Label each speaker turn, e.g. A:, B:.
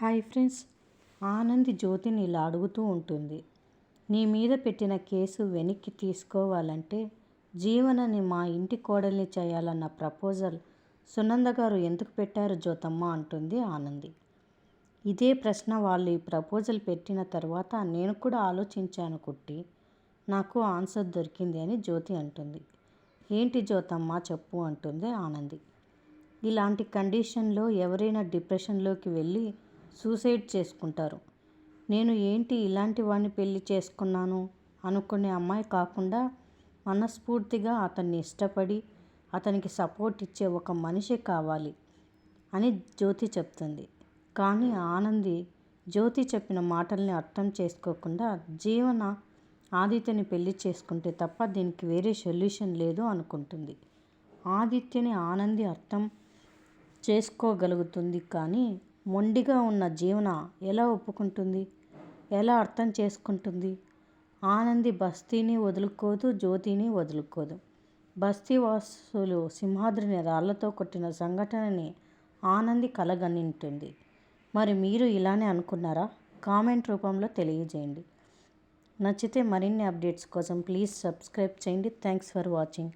A: Hi friends. Anandi జ్యోతిని ఇలా అడుగుతూ ఉంటుంది. నీ మీద పెట్టిన కేసు వెనక్కి తీసుకోవాలంటే జీవనని మా ఇంటి కోడల్ని చేయాలన్న ప్రపోజల్ సునంద గారు ఎందుకు పెట్టారు జ్యోతమ్మ అంటుంది ఆనంది. ఇదే ప్రశ్న వాళ్ళు ఈ ప్రపోజల్ పెట్టిన తర్వాత నేను కూడా ఆలోచించాను కుట్టి. నాకు ఆన్సర్ దొరికింది అని జ్యోతి అంటుంది. ఏంటి జ్యోతమ్మ చెప్పు అంటుంది ఆనంది. ఇలాంటి కండిషన్లో ఎవరైనా డిప్రెషన్లోకి వెళ్ళి సూసైడ్ చేసుకుంటారు. నేను ఏంటి ఇలాంటి వాడిని పెళ్లి చేసుకున్నాను అనుకునే అమ్మాయి కాకుండా మనస్ఫూర్తిగా అతన్ని ఇష్టపడి అతనికి సపోర్ట్ ఇచ్చే ఒక మనిషి కావాలి అని జ్యోతి చెప్తుంది. కానీ ఆనంది జ్యోతి చెప్పిన మాటల్ని అర్థం చేసుకోకుండా జీవన ఆదిత్యని పెళ్లి చేసుకుంటే తప్ప దీనికి వేరే సొల్యూషన్ లేదు అనుకుంటుంది. ఆదిత్యని ఆనంది అర్థం చేసుకోగలుగుతుంది కానీ మొండిగా ఉన్న జీవన ఎలా ఒప్పుకుంటుంది, ఎలా అర్థం చేసుకుంటుంది? ఆనంది బస్తీని వదులుకోదు, జ్యోతిని వదులుకోదు. బస్తీ వాసులు సింహాద్రిని రాళ్లతో కొట్టిన సంఘటనని ఆనంది కలగనింటుంది. మరి మీరు ఇలానే అనుకున్నారా? కామెంట్ రూపంలో తెలియజేయండి. నచ్చితే మరిన్ని అప్డేట్స్ కోసం ప్లీజ్ సబ్స్క్రైబ్ చేయండి. Thanks for watching.